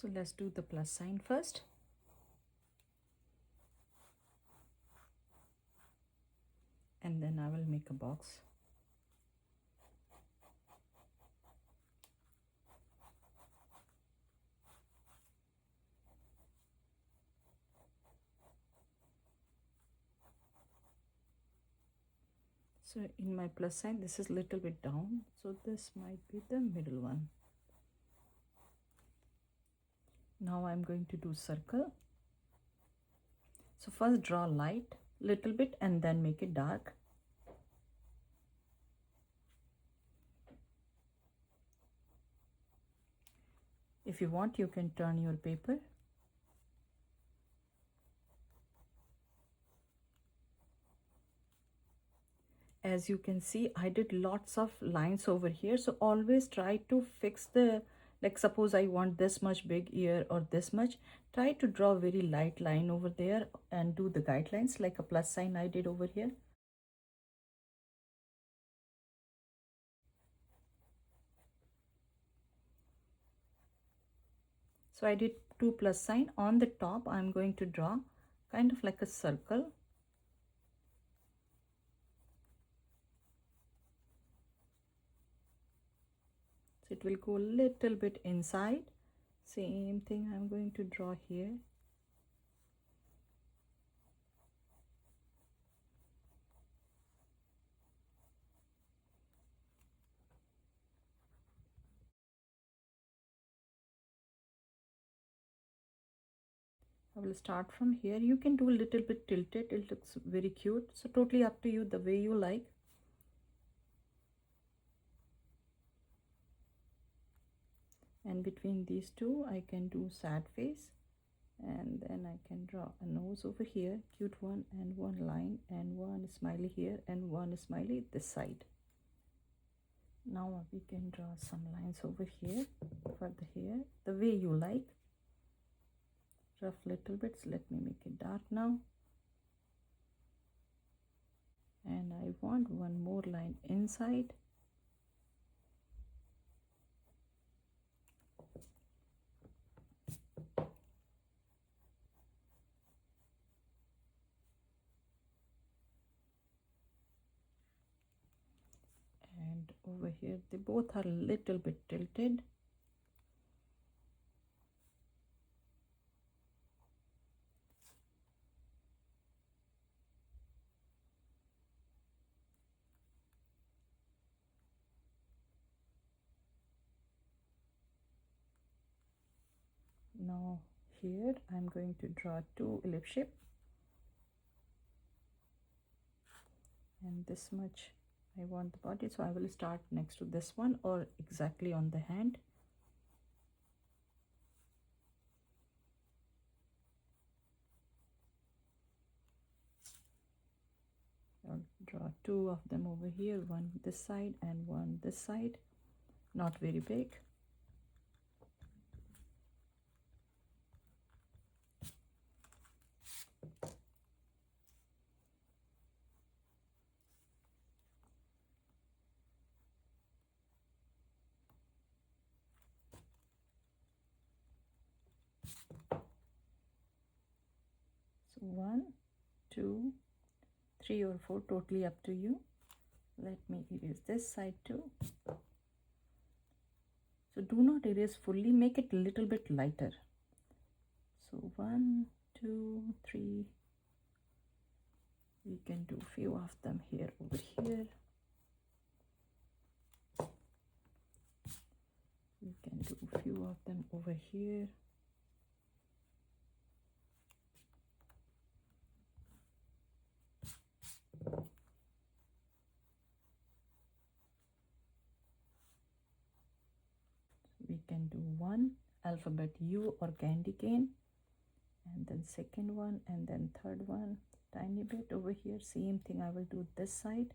So let's do the plus sign first. And then I will make a box. So in my plus sign, this is little bit down. So this might be the middle one. Now I'm going to do circle. So first draw light little bit and then make it dark. If you want, you can turn your paper. As you can see, I did lots of lines over here. So always try to fix the, like suppose I want this much big ear or this much, try to draw a very light line over there and do the guidelines like a plus sign I did over here. So I did 2 plus sign. On the top, I'm going to draw kind of like a circle. So it will go a little bit inside. Same thing I'm going to draw here. I will start from here. You can do a little bit tilted. It looks very cute. So totally up to you, the way you like. And between these two, I can do sad face. And then I can draw a nose over here, cute one, and one line, and one smiley here, and one smiley this side. Now we can draw some lines over here for the hair, the way you like. Rough little bits. Let me make it dark now. And I want one more line inside. And over here, they both are a little bit tilted. Now here I'm going to draw 2 ellipse shape, and this much I want the body, so I will start next to this one or exactly on the hand. I'll draw 2 of them over here, one this side and one this side, not very big. So 1, 2, 3 or 4, totally up to you. Let me erase this side too. So do not erase fully, make it a little bit lighter. So 1, 2, 3. We can do few of them here over here. We can do few of them over here. We can do one alphabet U or candy cane, and then second one, and then third one, tiny bit over here. Same thing I will do this side.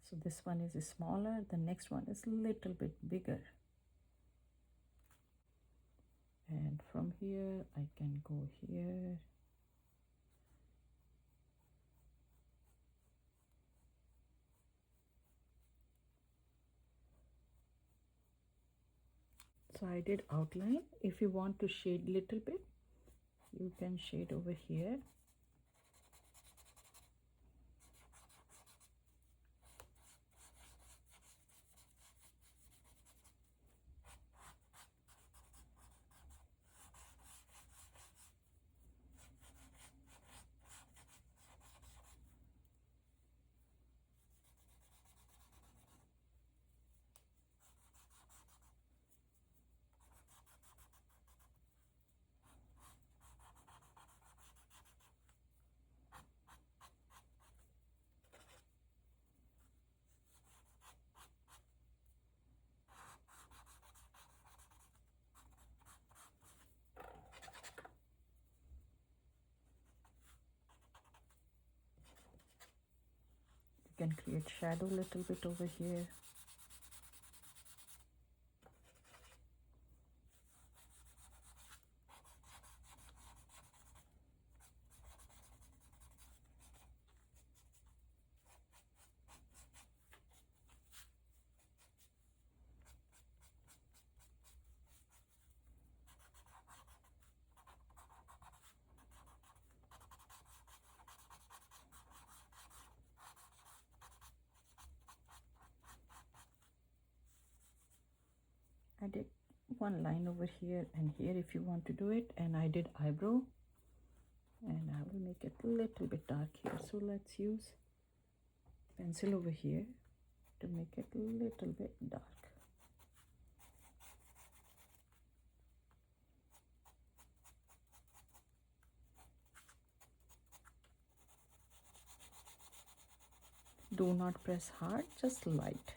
So this one is smaller, the next one is a little bit bigger. And from here I can go here. So I did outline. If you want to shade little bit, you can shade over here. You can create shadow little bit over here. I did one line over here and here if you want to do it, and I did eyebrow, and I will make it a little bit dark here. So let's use pencil over here to make it a little bit dark. Do not press hard, just light.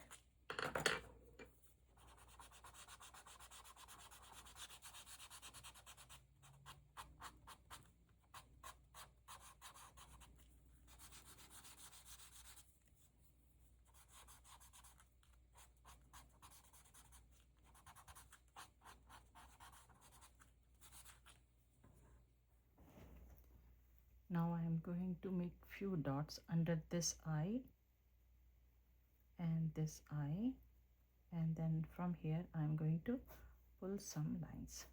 Now I am going to make few dots under this eye and this eye, and then from here I am going to pull some lines.